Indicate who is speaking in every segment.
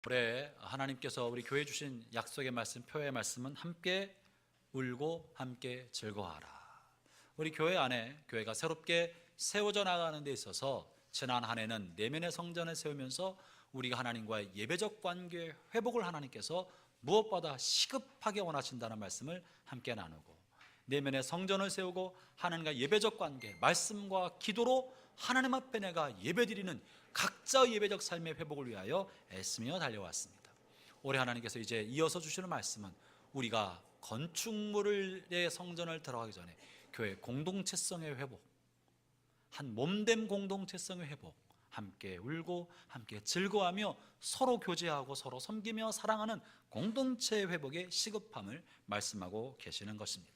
Speaker 1: 올해 하나님께서 우리 교회 주신 약속의 말씀, 표의 말씀은 함께 울고 함께 즐거워하라. 우리 교회 안에 교회가 새롭게 세워져 나가는 데 있어서 지난 한 해는 내면의 성전을 세우면서 우리가 하나님과의 예배적 관계 회복을 하나님께서 무엇보다 시급하게 원하신다는 말씀을 함께 나누고, 내면의 성전을 세우고 하나님과 예배적 관계, 말씀과 기도로 하나님 앞에 내가 예배드리는 각자의 예배적 삶의 회복을 위하여 애쓰며 달려왔습니다. 올해 하나님께서 이제 이어서 주시는 말씀은 우리가 건축물의 성전을 들어가기 전에 교회 공동체성의 회복, 한 몸된 공동체성의 회복, 함께 울고 함께 즐거워하며 서로 교제하고 서로 섬기며 사랑하는 공동체 회복의 시급함을 말씀하고 계시는 것입니다.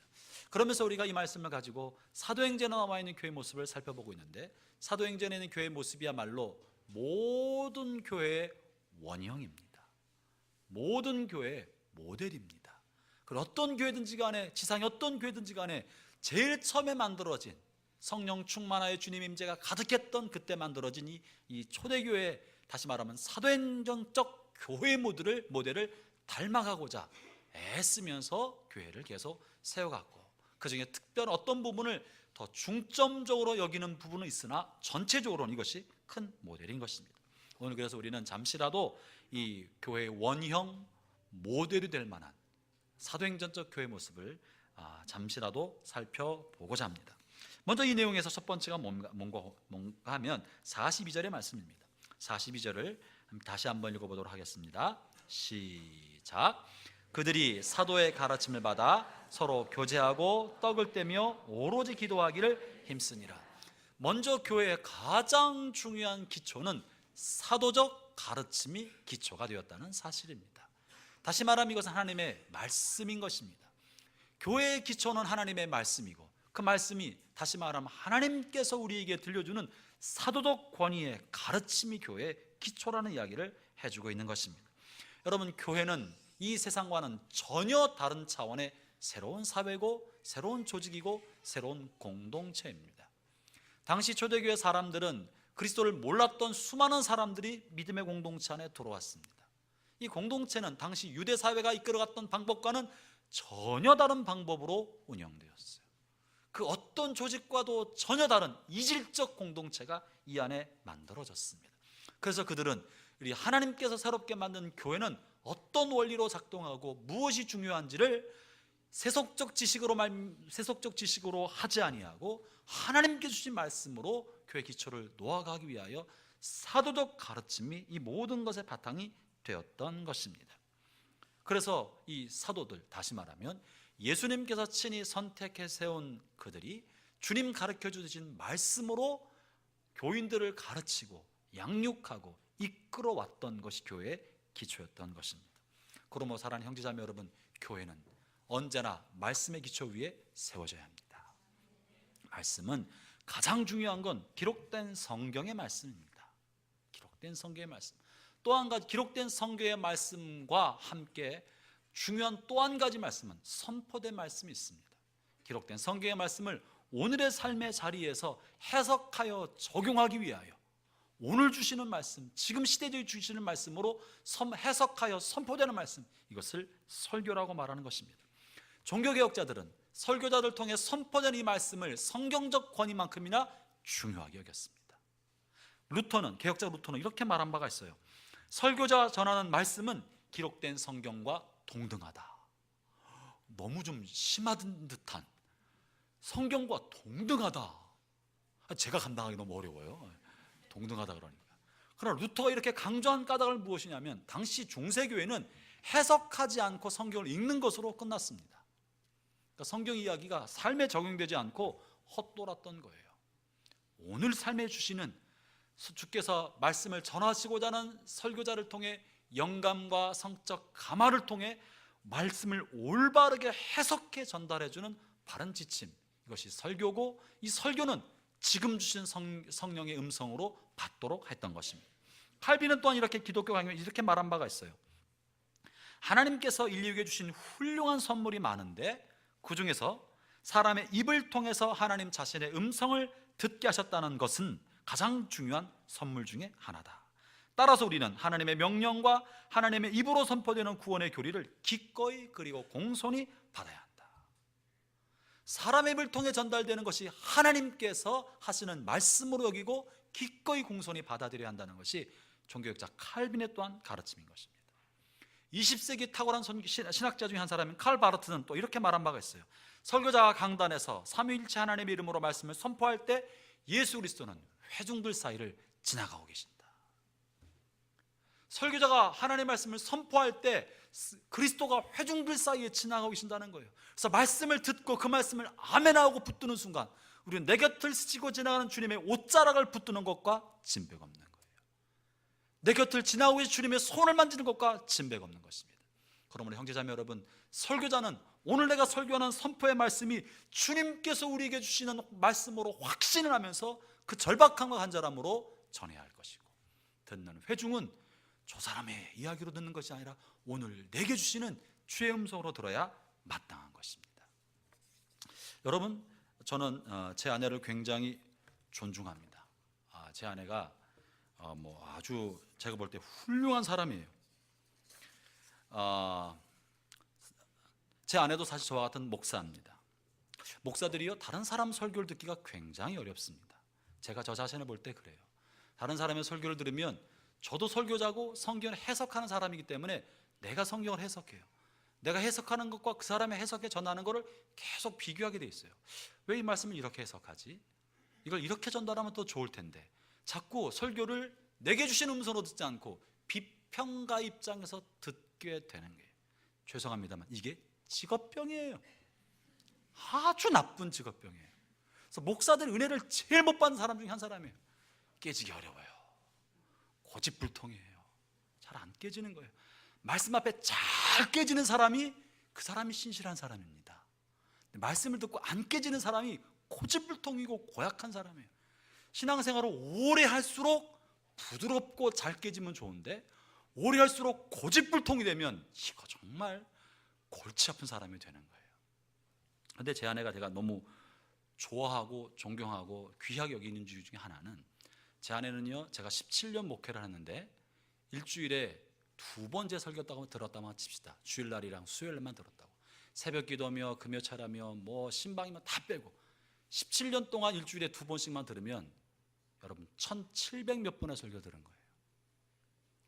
Speaker 1: 그러면서 우리가 이 말씀을 가지고 사도행전에 나와 있는 교회 모습을 살펴보고 있는데, 사도행전에 있는 교회 모습이야말로 모든 교회의 원형입니다. 모든 교회의 모델입니다. 그리고 어떤 교회든지 간에, 지상의 어떤 교회든지 간에 제일 처음에 만들어진 성령 충만하여 주님 임재가 가득했던 그때 만들어진 이 초대교회, 다시 말하면 사도행전적 교회 모델을 닮아가고자 애쓰면서 교회를 계속 세워갔고, 그 중에 특별한 어떤 부분을 더 중점적으로 여기는 부분은 있으나 전체적으로는 이것이 큰 모델인 것입니다. 오늘 그래서 우리는 잠시라도 이 교회의 원형 모델이 될 만한 사도행전적 교회 모습을 잠시라도 살펴보고자 합니다. 먼저 이 내용에서 첫 번째가 뭔가 하면 42절의 말씀입니다. 42절을 다시 한번 읽어보도록 하겠습니다. 시작. 그들이 사도의 가르침을 받아 서로 교제하고 떡을 떼며 오로지 기도하기를 힘쓰니라. 먼저 교회의 가장 중요한 기초는 사도적 가르침이 기초가 되었다는 사실입니다. 다시 말하면 이것은 하나님의 말씀인 것입니다. 교회의 기초는 하나님의 말씀이고, 그 말씀이 다시 말하면 하나님께서 우리에게 들려주는 사도적 권위의 가르침이 교회의 기초라는 이야기를 해주고 있는 것입니다. 여러분, 교회는 이 세상과는 전혀 다른 차원의 새로운 사회고 새로운 조직이고 새로운 공동체입니다. 당시 초대교회 사람들은 그리스도를 몰랐던 수많은 사람들이 믿음의 공동체 안에 들어왔습니다. 이 공동체는 당시 유대 사회가 이끌어갔던 방법과는 전혀 다른 방법으로 운영되었어요. 그 어떤 조직과도 전혀 다른 이질적 공동체가 이 안에 만들어졌습니다. 그래서 그들은 우리 하나님께서 새롭게 만든 교회는 어떤 원리로 작동하고 무엇이 중요한지를 세속적 지식으로 하지 아니하고 하나님께 주신 말씀으로 교회 기초를 놓아가기 위하여 사도적 가르침이 이 모든 것의 바탕이 되었던 것입니다. 그래서 이 사도들, 다시 말하면 예수님께서 친히 선택해 세운 그들이 주님 가르쳐 주신 말씀으로 교인들을 가르치고 양육하고 이끌어 왔던 것이 교회의 기초였던 것입니다. 그러므로 사랑하는 형제자매 여러분, 교회는 언제나 말씀의 기초 위에 세워져야 합니다. 말씀은 가장 중요한 건 기록된 성경의 말씀입니다. 기록된 성경의 말씀. 또 한 가지, 기록된 성경의 말씀과 함께 중요한 또 한 가지 말씀은 선포된 말씀이 있습니다. 기록된 성경의 말씀을 오늘의 삶의 자리에서 해석하여 적용하기 위하여 오늘 주시는 말씀, 지금 시대에 주시는 말씀으로 해석하여 선포되는 말씀, 이것을 설교라고 말하는 것입니다. 종교개혁자들은 설교자들 통해 선포된 이 말씀을 성경적 권위만큼이나 중요하게 여겼습니다. 개혁자 루터는 이렇게 말한 바가 있어요. 설교자가 전하는 말씀은 기록된 성경과 동등하다. 너무 좀 심한 듯한, 성경과 동등하다. 제가 감당하기 너무 어려워요. 동등하다 그러니까. 그러나 루터가 이렇게 강조한 까닭은 무엇이냐면, 당시 중세교회는 해석하지 않고 성경을 읽는 것으로 끝났습니다. 그러니까 성경 이야기가 삶에 적용되지 않고 헛돌았던 거예요. 오늘 삶에 주시는, 주께서 말씀을 전하시고자 하는 설교자를 통해 영감과 성적 감화를 통해 말씀을 올바르게 해석해 전달해주는 바른 지침, 이것이 설교고, 이 설교는 지금 주신 성령의 음성으로 받도록 했던 것입니다. 칼빈은 또한 이렇게 기독교 강요에 이렇게 말한 바가 있어요. 하나님께서 인류에게 주신 훌륭한 선물이 많은데 그 중에서 사람의 입을 통해서 하나님 자신의 음성을 듣게 하셨다는 것은 가장 중요한 선물 중에 하나다. 따라서 우리는 하나님의 명령과 하나님의 입으로 선포되는 구원의 교리를 기꺼이 그리고 공손히 받아야 한다. 사람의 입을 통해 전달되는 것이 하나님께서 하시는 말씀으로 여기고 기꺼이 공손히 받아들여야 한다는 것이 종교학자 칼빈의 또한 가르침인 것입니다. 20세기 탁월한 신학자 중에 한 사람인 칼 바르트는 또 이렇게 말한 바가 있어요. 설교자가 강단에서 삼위일체 하나님의 이름으로 말씀을 선포할 때 예수 그리스도는 회중들 사이를 지나가고 계신다. 설교자가 하나님의 말씀을 선포할 때 그리스도가 회중들 사이에 지나가고 계신다는 거예요. 그래서 말씀을 듣고 그 말씀을 아멘하고 붙드는 순간 우리는 내 곁을 스치고 지나가는 주님의 옷자락을 붙드는 것과 진백 없는 거예요. 내 곁을 지나고 계신 주님의 손을 만지는 것과 진백 없는 것입니다. 그러므로 형제자매 여러분, 설교자는 오늘 내가 설교하는 선포의 말씀이 주님께서 우리에게 주시는 말씀으로 확신을 하면서 그 절박함과 간절함으로 전해야 할 것이고, 듣는 회중은 저 사람의 이야기로 듣는 것이 아니라 오늘 내게 주시는 주의 음성으로 들어야 마땅한 것입니다. 여러분, 저는 제 아내를 굉장히 존중합니다. 제 아내가 아주 제가 볼 때 훌륭한 사람이에요. 제 아내도 사실 저와 같은 목사입니다. 목사들이요, 다른 사람 설교를 듣기가 굉장히 어렵습니다. 제가 저 자신을 볼 때 그래요. 다른 사람의 설교를 들으면 저도 설교자고 성경을 해석하는 사람이기 때문에 내가 성경을 해석해요. 내가 해석하는 것과 그 사람의 해석에 전하는 것을 계속 비교하게 돼 있어요. 왜 이 말씀을 이렇게 해석하지? 이걸 이렇게 전달하면 더 좋을 텐데, 자꾸 설교를 내게 주신 음성으로 듣지 않고 비평가 입장에서 듣게 되는 거예요. 죄송합니다만 이게 직업병이에요. 아주 나쁜 직업병이에요. 그래서 목사들 은혜를 제일 못 받는 사람 중에 한 사람이에요. 깨지기 어려워요. 고집불통이에요. 잘 안 깨지는 거예요. 말씀 앞에 잘 깨지는 사람이 그 사람이 신실한 사람입니다. 말씀을 듣고 안 깨지는 사람이 고집불통이고 고약한 사람이에요. 신앙생활을 오래 할수록 부드럽고 잘 깨지면 좋은데 오래 할수록 고집불통이 되면 이거 정말 골치 아픈 사람이 되는 거예요. 그런데 제 아내가 제가 너무 좋아하고 존경하고 귀하게 여기는 이유 중에 하나는, 제 아내는요, 제가 17년 목회를 하는데 일주일에 2번째 설교 들었다만 칩시다. 주일날이랑 수요일만 들었다고. 새벽 기도며 금요차라며 신방이며 다 빼고 17년 동안 일주일에 2번씩만 들으면 여러분 1700 몇 번의 설교 들은 거예요.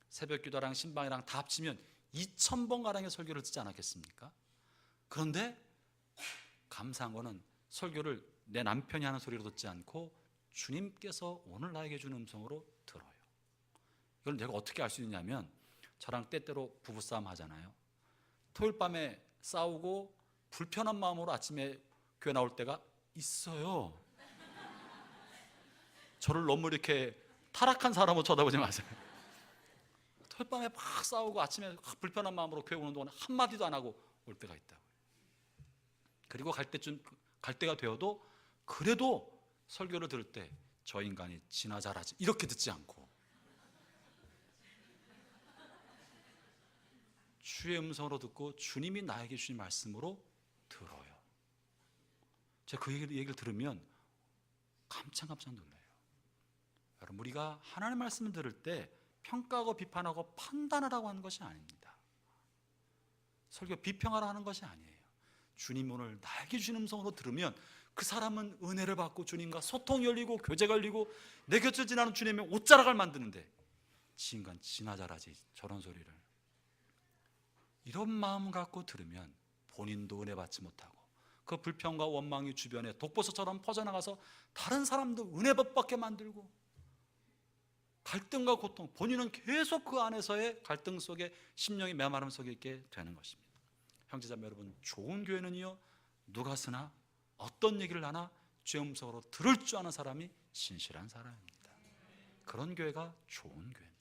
Speaker 1: 새벽 기도랑 신방이랑 다 합치면 2000번가량의 설교를 듣지 않았겠습니까? 그런데 감사한 거는 설교를 내 남편이 하는 소리로 듣지 않고 주님께서 오늘 나에게 주는 음성으로 들어요. 이걸 내가 어떻게 알 수 있냐면, 저랑 때때로 부부싸움 하잖아요. 토요일 밤에 싸우고 불편한 마음으로 아침에 교회 나올 때가 있어요. 저를 너무 이렇게 타락한 사람으로 쳐다보지 마세요. 토요일 밤에 막 싸우고 아침에 불편한 마음으로 교회 오는 동안 한마디도 안 하고 올 때가 있다고요. 그리고 갈 때가 되어도 그래도 설교를 들을 때 저 인간이 지나 잘하지 이렇게 듣지 않고 주의 음성으로 듣고 주님이 나에게 주신 말씀으로 들어요. 제가 그 얘기를 들으면 깜짝깜짝 놀라요. 여러분, 우리가 하나님의 말씀을 들을 때 평가하고 비판하고 판단하라고 하는 것이 아닙니다. 설교 비평하라 하는 것이 아니에요. 주님 오늘 나에게 주신 음성으로 들으면 그 사람은 은혜를 받고 주님과 소통이 열리고 교제가 열리고 내 곁을 지나는 주님의 옷자락을 만드는데 지 인간 지나 잘하지 저런 소리를, 이런 마음 갖고 들으면 본인도 은혜 받지 못하고 그 불평과 원망이 주변에 독버섯처럼 퍼져나가서 다른 사람도 은혜 못 받게 만들고 갈등과 고통, 본인은 계속 그 안에서의 갈등 속에 심령이 메마름 속에 있게 되는 것입니다. 형제자매 여러분, 좋은 교회는요, 누가 쓰나 어떤 얘기를 하나 주의 음성으로 들을 줄 아는 사람이 신실한 사람입니다. 그런 교회가 좋은 교회입니다.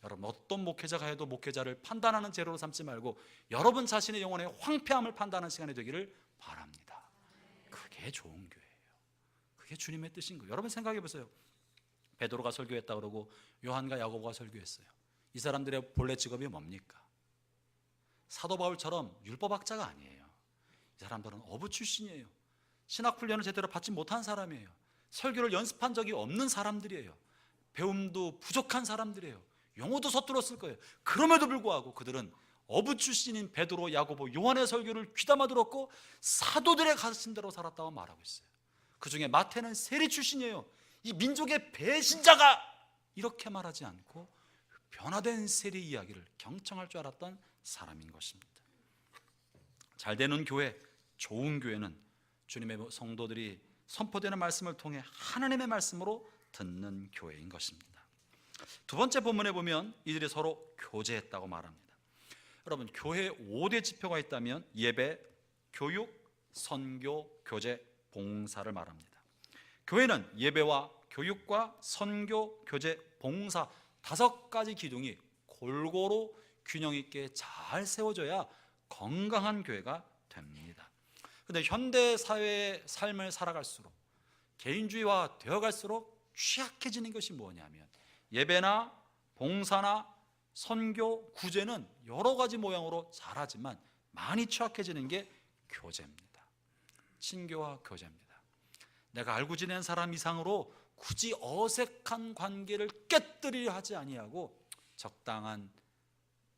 Speaker 1: 여러분, 어떤 목회자가 해도 목회자를 판단하는 재료로 삼지 말고 여러분 자신의 영혼의 황폐함을 판단하는 시간이 되기를 바랍니다. 그게 좋은 교회예요. 그게 주님의 뜻인 거예요. 여러분 생각해 보세요. 베드로가 설교했다 그러고 요한과 야고보가 설교했어요. 이 사람들의 본래 직업이 뭡니까? 사도 바울처럼 율법학자가 아니에요. 이 사람들은 어부 출신이에요. 신학훈련을 제대로 받지 못한 사람이에요. 설교를 연습한 적이 없는 사람들이에요. 배움도 부족한 사람들이에요. 용어도 서툴었을 거예요. 그럼에도 불구하고 그들은 어부 출신인 베드로, 야고보, 요한의 설교를 귀담아 들었고 사도들의 가르친 대로 살았다고 말하고 있어요. 그중에 마태는 세리 출신이에요. 이 민족의 배신자가 이렇게 말하지 않고 변화된 세리 이야기를 경청할 줄 알았던 사람인 것입니다. 잘되는 교회, 좋은 교회는 주님의 성도들이 선포되는 말씀을 통해 하나님의 말씀으로 듣는 교회인 것입니다. 두 번째 본문에 보면 이들이 서로 교제했다고 말합니다. 여러분, 교회에 5대 지표가 있다면 예배, 교육, 선교, 교제, 봉사를 말합니다. 교회는 예배와 교육과 선교, 교제, 봉사 5가지 기둥이 골고루 균형 있게 잘 세워져야 건강한 교회가 됩니다. 그런데 현대 사회의 삶을 살아갈수록 개인주의화 되어갈수록 취약해지는 것이 뭐냐면 예배나 봉사나 선교, 구제는 여러 가지 모양으로 잘하지만 많이 취약해지는 게 교제입니다. 친교와 교제입니다. 내가 알고 지낸 사람 이상으로 굳이 어색한 관계를 깨뜨리려 하지 아니하고 적당한,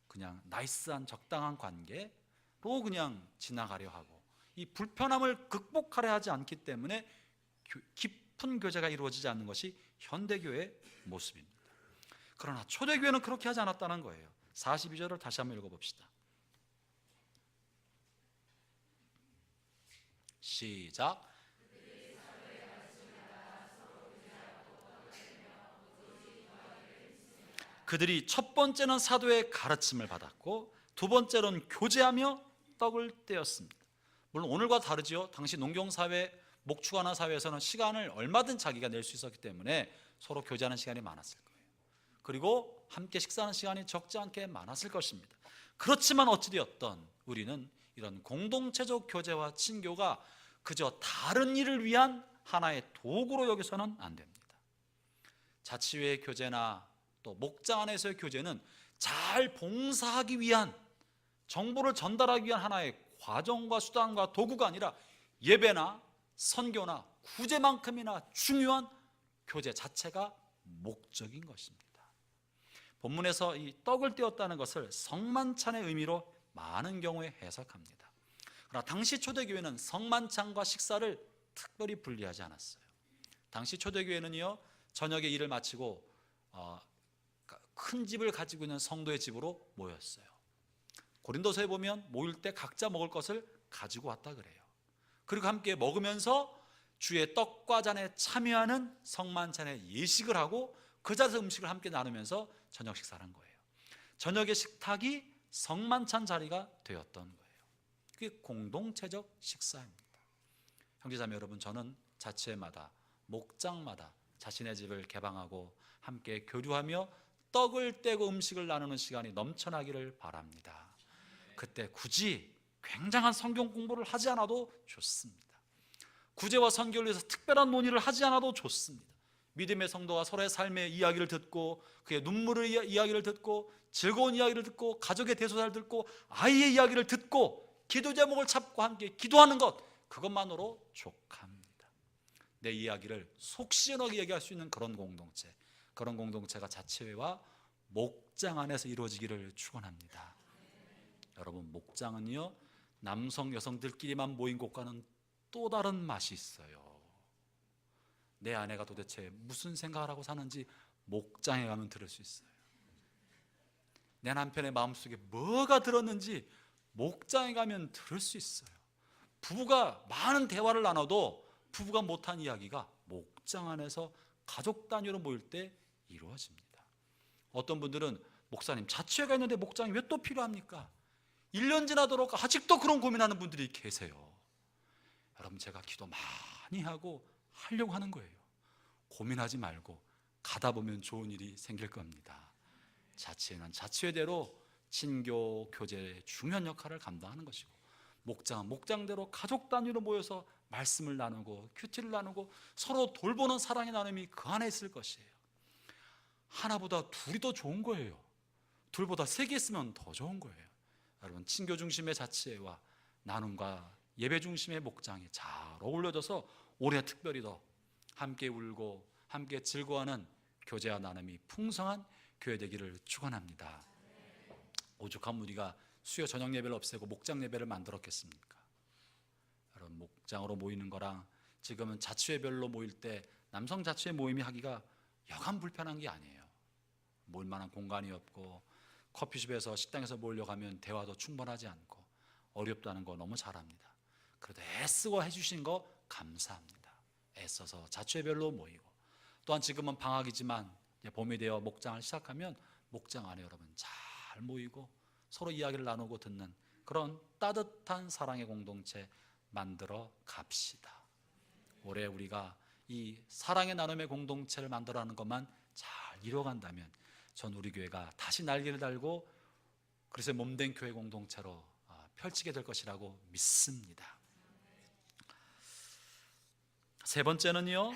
Speaker 1: 그냥 나이스한 적당한 관계로 그냥 지나가려 하고 이 불편함을 극복하려 하지 않기 때문에 깊은 교제가 이루어지지 않는 것이 현대교회의 모습입니다. 그러나 초대교회는 그렇게 하지 않았다는 거예요. 42절을 다시 한번 읽어봅시다. 시작. 그들이 첫 번째는 사도의 가르침을 받았고 두 번째로는 교제하며 떡을 떼었습니다. 물론 오늘과 다르지요. 당시 농경사회, 목축하는 사회에서는 시간을 얼마든 자기가 낼 수 있었기 때문에 서로 교제하는 시간이 많았을 거예요. 그리고 함께 식사하는 시간이 적지 않게 많았을 것입니다. 그렇지만 어찌되었던 우리는 이런 공동체적 교제와 친교가 그저 다른 일을 위한 하나의 도구로 여기서는 안 됩니다. 자치회의 교제나 또 목장 안에서의 교제는 잘 봉사하기 위한, 정보를 전달하기 위한 하나의 과정과 수단과 도구가 아니라 예배나 선교나 구제만큼이나 중요한 교제 자체가 목적인 것입니다. 본문에서 이 떡을 떼었다는 것을 성만찬의 의미로 많은 경우에 해석합니다. 그러나 당시 초대교회는 성만찬과 식사를 특별히 분리하지 않았어요. 당시 초대교회는요, 저녁에 일을 마치고 큰 집을 가지고 있는 성도의 집으로 모였어요. 고린도서에 보면 모일 때 각자 먹을 것을 가지고 왔다 그래요. 그리고 함께 먹으면서 주의 떡과 잔에 참여하는 성만찬의 예식을 하고 그 자리에서 음식을 함께 나누면서 저녁 식사를 한 거예요. 저녁의 식탁이 성만찬 자리가 되었던 거예요. 그게 공동체적 식사입니다. 형제자매 여러분, 저는 자체마다 목장마다 자신의 집을 개방하고 함께 교류하며 떡을 떼고 음식을 나누는 시간이 넘쳐나기를 바랍니다. 그때 굳이 굉장한 성경 공부를 하지 않아도 좋습니다. 구제와 선교를 위해서 특별한 논의를 하지 않아도 좋습니다. 믿음의 성도가 서로의 삶의 이야기를 듣고 그의 눈물의 이야기를 듣고 즐거운 이야기를 듣고 가족의 대소사를 듣고 아이의 이야기를 듣고 기도 제목을 찾고 함께 기도하는 것, 그것만으로 족합니다. 내 이야기를 속 시원하게 얘기할 수 있는 그런 공동체, 그런 공동체가 자체회와 목장 안에서 이루어지기를 축원합니다. 여러분, 목장은요, 남성 여성들끼리만 모인 곳과는 또 다른 맛이 있어요. 내 아내가 도대체 무슨 생각을 하고 사는지 목장에 가면 들을 수 있어요. 내 남편의 마음속에 뭐가 들었는지 목장에 가면 들을 수 있어요. 부부가 많은 대화를 나눠도 부부가 못한 이야기가 목장 안에서 가족 단위로 모일 때 이루어집니다. 어떤 분들은 목사님, 자취회가 있는데 목장이 왜 또 필요합니까? 1년 지나도록 아직도 그런 고민하는 분들이 계세요. 여러분, 제가 기도 많이 하고 하려고 하는 거예요. 고민하지 말고 가다 보면 좋은 일이 생길 겁니다. 자치회는 자치회대로 친교, 교제의 중요한 역할을 감당하는 것이고, 목장은 목장대로 가족 단위로 모여서 말씀을 나누고 큐티를 나누고 서로 돌보는 사랑의 나눔이 그 안에 있을 것이에요. 하나보다 둘이 더 좋은 거예요. 둘보다 세 개 있으면 더 좋은 거예요. 여러분, 친교 중심의 자치회와 나눔과 예배 중심의 목장이 잘 어울려져서 올해 특별히 더 함께 울고 함께 즐거워하는 교제와 나눔이 풍성한 교회 되기를 축원합니다. 오죽하면 우리가 수요 저녁 예배를 없애고 목장 예배를 만들었겠습니까? 여러분, 목장으로 모이는 거랑 지금은 자취회별로 모일 때 남성 자취회 모임이 하기가 여간 불편한 게 아니에요. 모일 만한 공간이 없고 커피숍에서 식당에서 모이려고 하면 대화도 충분하지 않고 어렵다는 거 너무 잘 압니다. 그래도 애쓰고 해주신 거 감사합니다. 애써서 자취회별로 모이고, 또한 지금은 방학이지만 봄이 되어 목장을 시작하면 목장 안에 여러분 잘 모이고 서로 이야기를 나누고 듣는 그런 따뜻한 사랑의 공동체 만들어 갑시다. 올해 우리가 이 사랑의 나눔의 공동체를 만들어가는 것만 잘 이루어간다면 전 우리 교회가 다시 날개를 달고 그래서 몸된 교회 공동체로 펼치게 될 것이라고 믿습니다. 세 번째는요,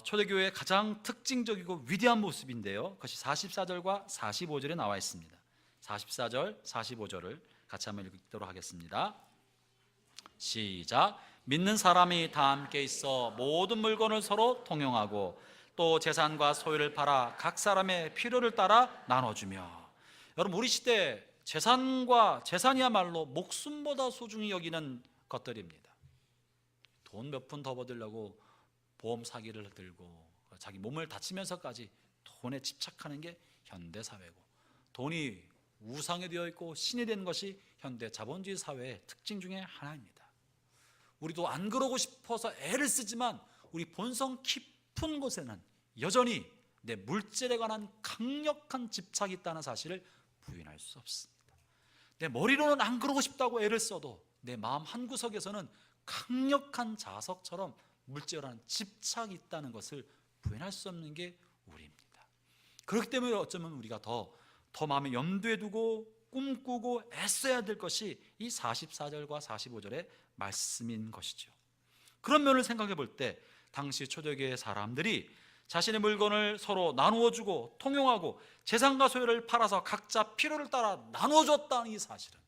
Speaker 1: 초대교회의 가장 특징적이고 위대한 모습인데요, 그것이 44절과 45절에 나와 있습니다. 44절, 45절을 같이 한번 읽도록 하겠습니다. 시작. 믿는 사람이 다 함께 있어 모든 물건을 서로 통용하고 또 재산과 소유를 팔아 각 사람의 필요를 따라 나눠주며. 여러분, 우리 시대 재산이야말로 목숨보다 소중히 여기는 것들입니다. 돈 몇 푼 더 버리려고 보험 사기를 들고 자기 몸을 다치면서까지 돈에 집착하는 게 현대 사회고, 돈이 우상이 되어 있고 신이 된 것이 현대 자본주의 사회의 특징 중에 하나입니다. 우리도 안 그러고 싶어서 애를 쓰지만 우리 본성 깊은 곳에는 여전히 내 물질에 관한 강력한 집착이 있다는 사실을 부인할 수 없습니다. 내 머리로는 안 그러고 싶다고 애를 써도 내 마음 한구석에서는 강력한 자석처럼 물질에 관한 집착이 있다는 것을 부인할 수 없는 게 우리입니다. 그렇기 때문에 어쩌면 우리가 더 마음에 염두에 두고 꿈꾸고 애써야 될 것이 이 44절과 45절의 말씀인 것이죠. 그런 면을 생각해 볼 때 당시 초대교회 사람들이 자신의 물건을 서로 나누어 주고 통용하고 재산과 소유를 팔아서 각자 필요를 따라 나누어 줬다는 이 사실은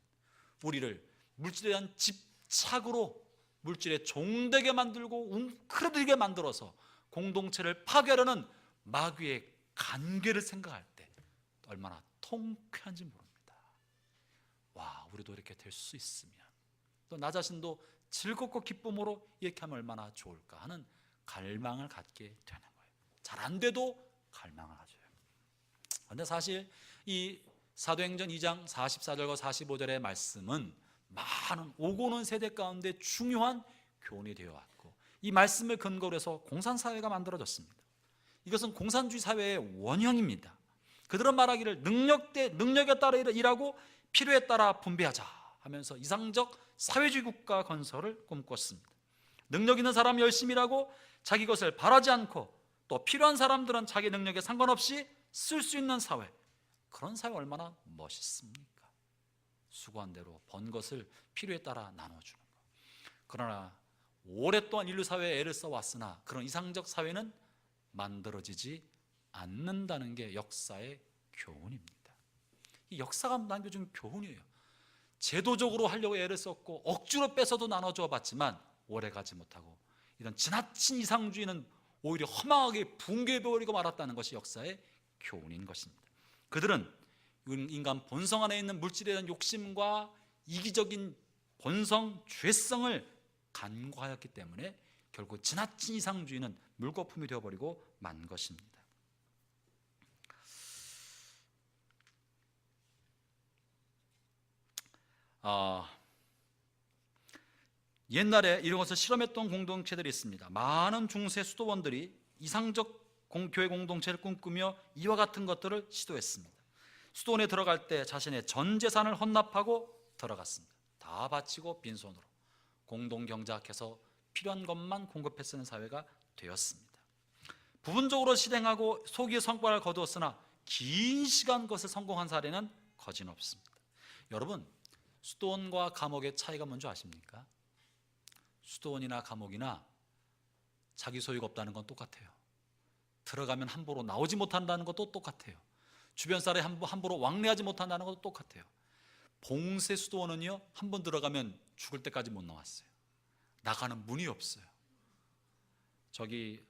Speaker 1: 우리를 물질에 대한 집착으로 물질에 종되게 만들고 웅크러들게 만들어서 공동체를 파괴하려는 마귀의 간계를 생각할 때 얼마나 통쾌한지 모릅니다. 와, 우리도 이렇게 될 수 있으면, 또 나 자신도 즐겁고 기쁨으로 이렇게 하면 얼마나 좋을까 하는 갈망을 갖게 되는 거예요. 잘 안 돼도 갈망을 가져요. 그런데 사실 이 사도행전 2장 44절과 45절의 말씀은 많은 오고는 세대 가운데 중요한 교훈이 되어 왔고, 이 말씀을 근거로 해서 공산사회가 만들어졌습니다. 이것은 공산주의 사회의 원형입니다. 그들은 말하기를 능력에 따라 일하고 필요에 따라 분배하자 하면서 이상적 사회주의 국가 건설을 꿈꿨습니다. 능력 있는 사람 열심히 일하고 자기 것을 바라지 않고 또 필요한 사람들은 자기 능력에 상관없이 쓸 수 있는 사회, 그런 사회 얼마나 멋있습니까? 수고한 대로 번 것을 필요에 따라 나눠주는 것. 그러나 오랫동안 인류 사회에 애를 써왔으나 그런 이상적 사회는 만들어지지 않는다는 게 역사의 교훈입니다. 이 역사가 남겨준 교훈이에요. 제도적으로 하려고 애를 썼고 억지로 뺏어도 나눠줘 봤지만 오래가지 못하고 이런 지나친 이상주의는 오히려 허망하게 붕괴해버리고 말았다는 것이 역사의 교훈인 것입니다. 그들은 인간 본성 안에 있는 물질에 대한 욕심과 이기적인 본성, 죄성을 간과하였기 때문에 결국 지나친 이상주의는 물거품이 되어버리고 만 것입니다. 옛날에 이런 것을 실험했던 공동체들이 있습니다. 많은 중세 수도원들이 이상적 교회 공동체를 꿈꾸며 이와 같은 것들을 시도했습니다. 수도원에 들어갈 때 자신의 전 재산을 헌납하고 들어갔습니다. 다 바치고 빈손으로 공동경작해서 필요한 것만 공급해 쓰는 사회가 되었습니다. 부분적으로 실행하고 소기의 성과를 거두었으나 긴 시간 그것을 성공한 사례는 거진없습니다. 여러분, 수도원과 감옥의 차이가 뭔지 아십니까? 수도원이나 감옥이나 자기 소유가 없다는 건 똑같아요. 들어가면 함부로 나오지 못한다는 것도 똑같아요. 주변 사람이 함부로 왕래하지 못한다는 것도 똑같아요. 봉쇄 수도원은요, 한 번 들어가면 죽을 때까지 못 나왔어요. 나가는 문이 없어요. 저기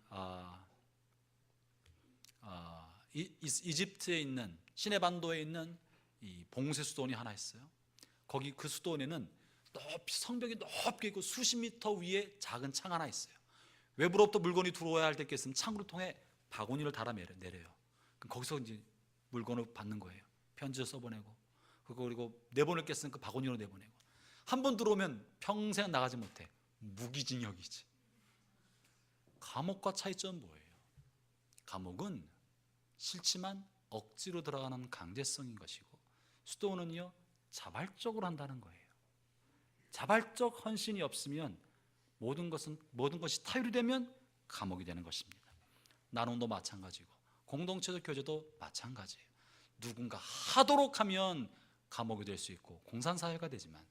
Speaker 1: 이집트에 있는 시내반도에 있는 이 봉쇄 수도원이 하나 있어요. 거기 그 수도원에는 높이 성벽이 높게 있고 수십 미터 위에 작은 창 하나 있어요. 외부로부터 물건이 들어와야 할 때 있으면 창으로 통해 바구니를 달아 내려요. 그럼 거기서 이제 물건을 받는 거예요. 편지를 써보내고 그리고 내보낼 게 있으면 그 바구니로 내보내고. 한 번 들어오면 평생 나가지 못해. 무기징역이지. 감옥과 차이점은 뭐예요? 감옥은 싫지만 억지로 들어가는 강제성인 것이고, 수도원은요 자발적으로 한다는 거예요. 자발적 헌신이 없으면 모든 것이 타율이 되면 감옥이 되는 것입니다. 나눔도 마찬가지고 공동체적 교제도 마찬가지예요. 누군가 하도록 하면 감옥이 될 수 있고 공산사회가 되지만,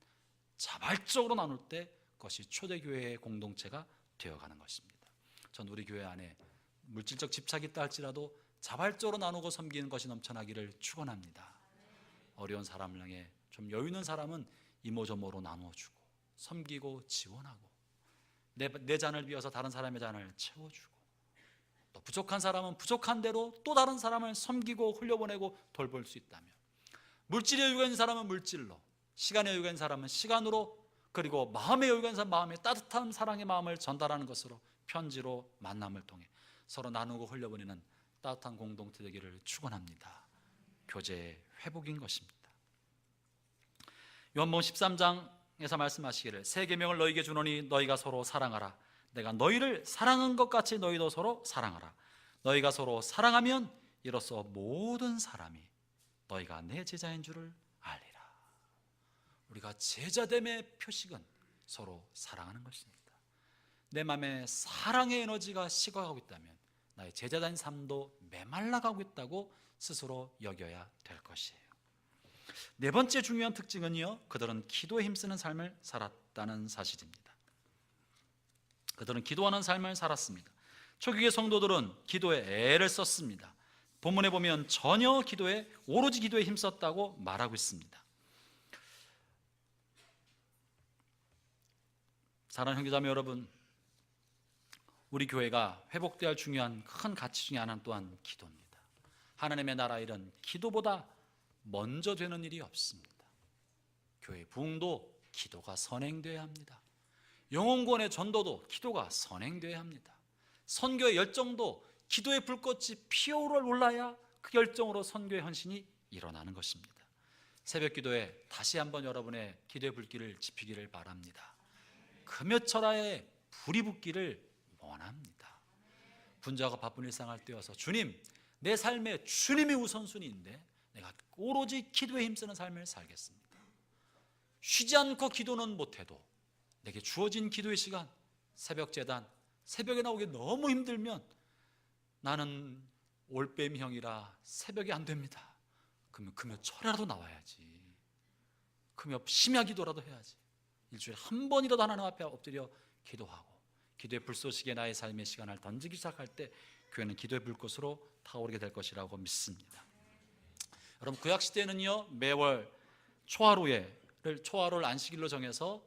Speaker 1: 자발적으로 나눌 때 그것이 초대교회의 공동체가 되어가는 것입니다. 전 우리 교회 안에 물질적 집착이 있다 할지라도 자발적으로 나누고 섬기는 것이 넘쳐나기를 축원합니다. 어려운 사람을 향해 좀 여유 있는 사람은 이모저모로 나누어주고 섬기고 지원하고, 내 잔을 비워서 다른 사람의 잔을 채워주고, 또 부족한 사람은 부족한 대로 또 다른 사람을 섬기고 흘려보내고 돌볼 수 있다면, 물질의 여유가 있는 사람은 물질로, 시간의 여유가 있는 사람은 시간으로, 그리고 마음의 여유가 있는 사람은 마음의 따뜻한 사랑의 마음을 전달하는 것으로 편지로 만남을 통해 서로 나누고 흘려보내는 따뜻한 공동체 되기를 축원합니다. 교제의 회복인 것입니다. 요한복음 13장에서 말씀하시기를 새 계명을 너희에게 주노니 너희가 서로 사랑하라. 내가 너희를 사랑한 것 같이 너희도 서로 사랑하라. 너희가 서로 사랑하면 이로써 모든 사람이 너희가 내 제자인 줄을 알리라. 우리가 제자됨의 표식은 서로 사랑하는 것입니다. 내 마음에 사랑의 에너지가 식어가고 있다면 나의 제자된 삶도 메말라가고 있다고 스스로 여겨야 될 것이에요. 네 번째 중요한 특징은요, 그들은 기도에 힘쓰는 삶을 살았다는 사실입니다. 그들은 기도하는 삶을 살았습니다. 초기의 성도들은 기도에 애를 썼습니다. 본문에 보면 전혀 오로지 기도에 힘썼다고 말하고 있습니다. 사랑하는 형제자매 여러분, 우리 교회가 회복되어야 할 중요한 큰 가치 중에 하나는 또한 기도입니다. 하나님의 나라 일은 기도보다 먼저 되는 일이 없습니다. 교회 부흥도 기도가 선행되어야 합니다. 영혼구원의 전도도 기도가 선행되어야 합니다. 선교의 열정도 기도의 불꽃이 피어올라야 그 열정으로 선교의 헌신이 일어나는 것입니다. 새벽 기도에 다시 한번 여러분의 기도의 불길을 지피기를 바랍니다. 금요철야에 불이 붙기를 원합니다. 분주하고 바쁜 일상할 때여서 주님, 내 삶에 주님이 우선순위인데 내가 오로지 기도에 힘쓰는 삶을 살겠습니다. 쉬지 않고 기도는 못해도 내게 주어진 기도의 시간, 새벽 제단, 새벽에 나오기 너무 힘들면 나는 올빼미형이라 새벽이 안 됩니다. 그러면 금요철야라도 나와야지. 금요 심야 기도라도 해야지. 일주일에 한 번이라도 하나님 앞에 엎드려 기도하고, 기도의 불쏘시개 나의 삶의 시간을 던지기 시작할 때 교회는 기도의 불꽃으로 타오르게 될 것이라고 믿습니다. 여러분, 구약시대는요 매월 초하루를 안식일로 정해서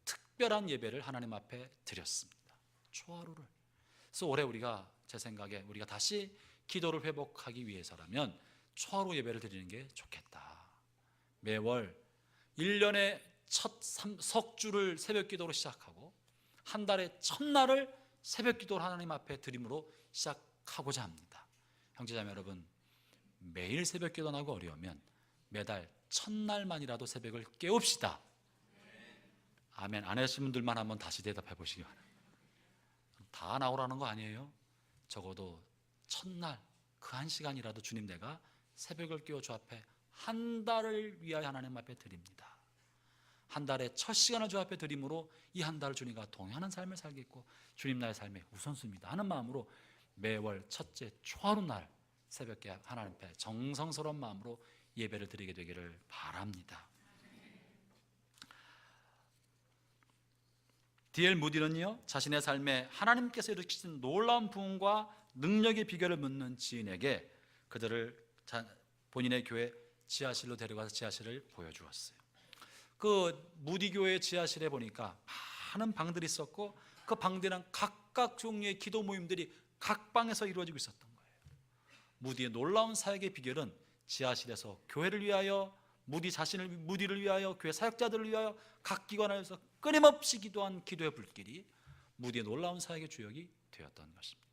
Speaker 1: 특별한 예배를 하나님 앞에 드렸습니다. 초하루를. 그래서 올해 제 생각에 우리가 다시 기도를 회복하기 위해서라면 초하루 예배를 드리는 게 좋겠다. 매월 1년의 첫 석주를 새벽 기도로 시작하고 한 달의 첫날을 새벽 기도를 하나님 앞에 드림으로 시작하고자 합니다. 형제자매 여러분, 매일 새벽 기도 나고 어려우면 매달 첫날만이라도 새벽을 깨웁시다. 아멘. 안 하신 분들만 한번 다시 대답해 보시기 바랍니다. 다 나오라는 거 아니에요. 적어도 첫날 그 한 시간이라도 주님, 내가 새벽을 깨워 주 앞에 한 달을 위하여 하나님 앞에 드립니다. 한 달의 첫 시간을 주 앞에 드림으로 이 한 달을 주님과 동행하는 삶을 살겠고, 주님 나의 삶의 우선순위입니다 하는 마음으로 매월 첫째 초하루 날 새벽에 하나님 앞에 정성스러운 마음으로 예배를 드리게 되기를 바랍니다. D.L. 무디는요, 자신의 삶에 하나님께서 일으키신 놀라운 부흥과 능력의 비결을 묻는 지인에게 그들을 본인의 교회 지하실로 데려가서 지하실을 보여주었어요. 그 무디 교회 지하실에 보니까 많은 방들이 있었고, 그 방들은 각각 종류의 기도 모임들이 각 방에서 이루어지고 있었던 거예요. 무디의 놀라운 사역의 비결은 지하실에서 교회를 위하여, 무디를 위하여, 교회 사역자들을 위하여 각 기관에서 끊임없이 기도한 기도의 불길이 무디의 놀라운 사역의 주역이 되었던 것입니다.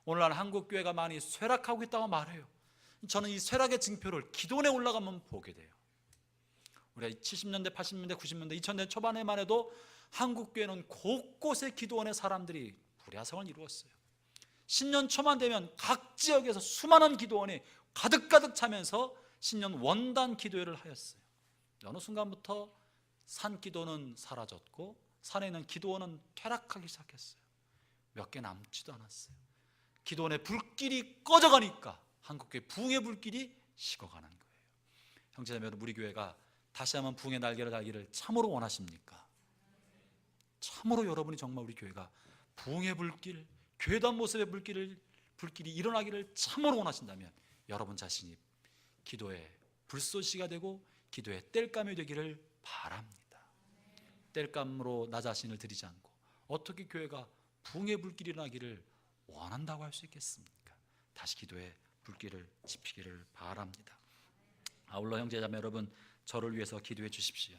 Speaker 1: 오늘날 한국 교회가 많이 쇠락하고 있다고 말해요. 저는 이 쇠락의 징표를 기도원에 올라가면 보게 돼요. 우리가 70년대, 80년대, 90년대, 2000년대 초반에만 해도 한국 교회는 곳곳에 기도원의 사람들이 불야성을 이루었어요. 신년 초만 되면 각 지역에서 수많은 기도원이 가득가득 차면서 신년 원단 기도회를 하였어요. 어느 순간부터 산 기도는 사라졌고 산에 있는 기도원은 퇴락하기 시작했어요. 몇 개 남지도 않았어요. 기도원의 불길이 꺼져가니까 한국교회 부흥의 불길이 식어가는 거예요. 형제자매 여러분, 우리 교회가 다시 한번 부흥의 날개를 달기를 참으로 원하십니까? 참으로 여러분이 정말 우리 교회가 부흥의 불길, 교회단 모습의 불길이 일어나기를 참으로 원하신다면 여러분 자신이 기도의 불쏘시가 되고 기도의 땔감이 되기를 바랍니다. 땔감으로 나 자신을 드리지 않고 어떻게 교회가 부흥의 불길이 일어나기를 원한다고 할 수 있겠습니까? 다시 기도의 불길을 지피기를 바랍니다. 아울러 형제자매 여러분, 저를 위해서 기도해 주십시오.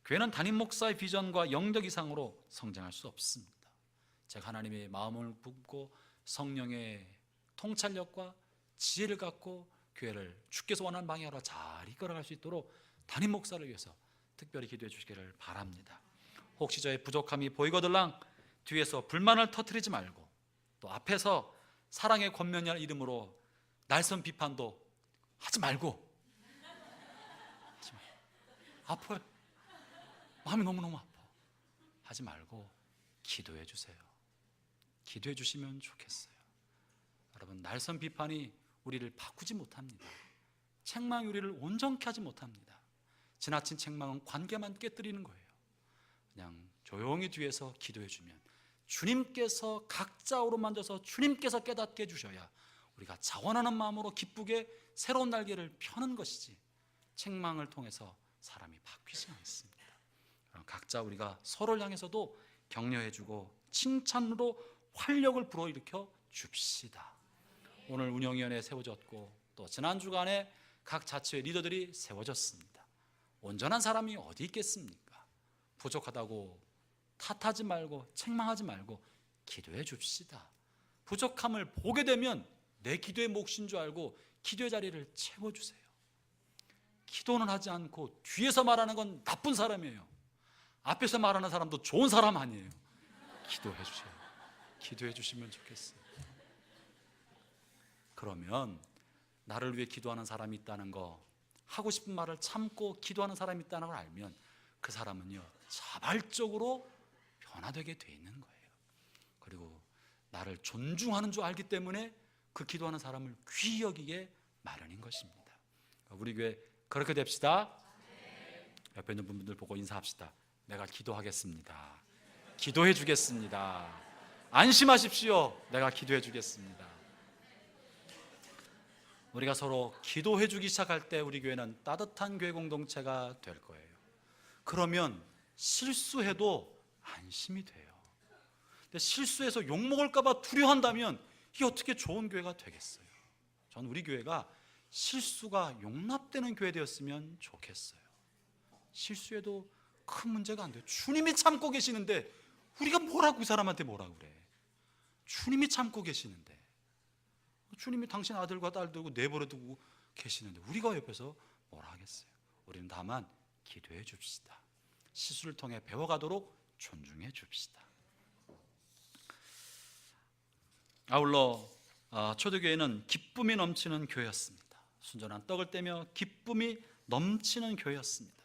Speaker 1: 교회는 담임 목사의 비전과 영역 이상으로 성장할 수 없습니다. 제가 하나님의 마음을 품고 성령의 통찰력과 지혜를 갖고 교회를 주께서 원하는 방향으로 잘 이끌어갈 수 있도록 담임 목사를 위해서 특별히 기도해 주시기를 바랍니다. 혹시 저의 부족함이 보이거들랑 뒤에서 불만을 터뜨리지 말고, 또 앞에서 사랑의 권면이라는 이름으로 날선 비판도 하지 말고, 아파요, 마음이 너무너무 아파, 하지 말고 기도해 주세요. 기도해 주시면 좋겠어요. 여러분, 날선 비판이 우리를 바꾸지 못합니다. 책망이 우리를 온전케 하지 못합니다. 지나친 책망은 관계만 깨뜨리는 거예요. 그냥 조용히 뒤에서 기도해 주면 주님께서 각자로 만져서 주님께서 깨닫게 해주셔야 우리가 자원하는 마음으로 기쁘게 새로운 날개를 펴는 것이지, 책망을 통해서 사람이 바뀌지 않습니다. 각자 우리가 서로를 향해서도 격려해주고 칭찬으로 활력을 불어일으켜 줍시다. 오늘 운영위원회 세워졌고 또 지난 주간에 각 자치회 리더들이 세워졌습니다. 온전한 사람이 어디 있겠습니까? 부족하다고 탓하지 말고 책망하지 말고 기도해 줍시다. 부족함을 보게 되면 내 기도의 몫인 줄 알고 기도의 자리를 채워주세요. 기도는 하지 않고 뒤에서 말하는 건 나쁜 사람이에요. 앞에서 말하는 사람도 좋은 사람 아니에요. 기도해 주세요. 기도해 주시면 좋겠어요. 그러면 나를 위해 기도하는 사람이 있다는 거, 하고 싶은 말을 참고 기도하는 사람이 있다는 걸 알면 그 사람은요 자발적으로 변화되게 돼 있는 거예요. 그리고 나를 존중하는 줄 알기 때문에 그 기도하는 사람을 귀히 여기게 마련인 것입니다. 우리 교회 그렇게 됩시다. 옆에 있는 분들 보고 인사합시다. 내가 기도하겠습니다. 기도해 주겠습니다. 안심하십시오. 내가 기도해 주겠습니다. 우리가 서로 기도해 주기 시작할 때 우리 교회는 따뜻한 교회 공동체가 될 거예요. 그러면 실수해도 안심이 돼요. 근데 실수해서 욕먹을까 봐 두려워한다면 이게 어떻게 좋은 교회가 되겠어요? 저는 우리 교회가 실수가 용납되는 교회 되었으면 좋겠어요. 실수해도 큰 문제가 안 돼요. 주님이 참고 계시는데 우리가 뭐라고 이 사람한테 뭐라고 그래. 주님이 참고 계시는데, 주님이 당신 아들과 딸 두고 내버려 두고 계시는데 우리가 옆에서 뭐라 하겠어요? 우리는 다만 기도해 줍시다. 실수를 통해 배워가도록 존중해 줍시다. 아울러 초대교회는 기쁨이 넘치는 교회였습니다. 순전한 떡을 떼며 기쁨이 넘치는 교회였습니다.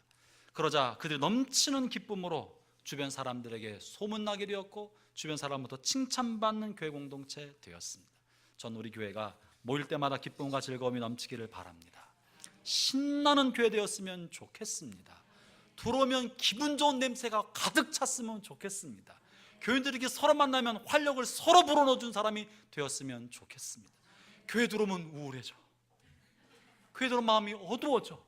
Speaker 1: 그러자 그들이 넘치는 기쁨으로 주변 사람들에게 소문나게 되었고 주변 사람부터 칭찬받는 교회 공동체 되었습니다. 전 우리 교회가 모일 때마다 기쁨과 즐거움이 넘치기를 바랍니다. 신나는 교회 되었으면 좋겠습니다. 들어오면 기분 좋은 냄새가 가득 찼으면 좋겠습니다. 교인들에게 서로 만나면 활력을 서로 불어넣어준 사람이 되었으면 좋겠습니다. 교회 들어오면 우울해져. 교회 들어오면 마음이 어두워져.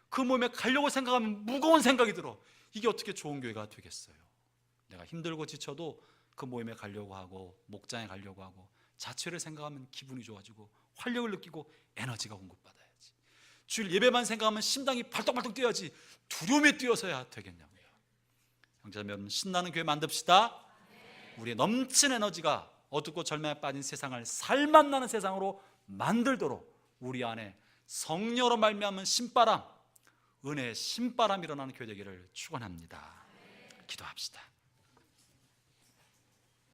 Speaker 1: 그 모임에 가려고 생각하면 무거운 생각이 들어. 이게 어떻게 좋은 교회가 되겠어요? 내가 힘들고 지쳐도 그 모임에 가려고 하고 목장에 가려고 하고 자체를 생각하면 기분이 좋아지고 활력을 느끼고 에너지가 공급받아야지. 주일 예배만 생각하면 심장이 발떡발떡 뛰어야지 두려움에 뛰어서야 되겠냐고요. 형제자매 여러분, 신나는 교회 만듭시다. 우리의 넘치는 에너지가 어둡고 절망에 빠진 세상을 살맛나는 세상으로 만들도록 우리 안에 성령으로 말미암은 신바람, 은혜의 신바람이 일어나는 교회 되기를 축원합니다. 기도합시다.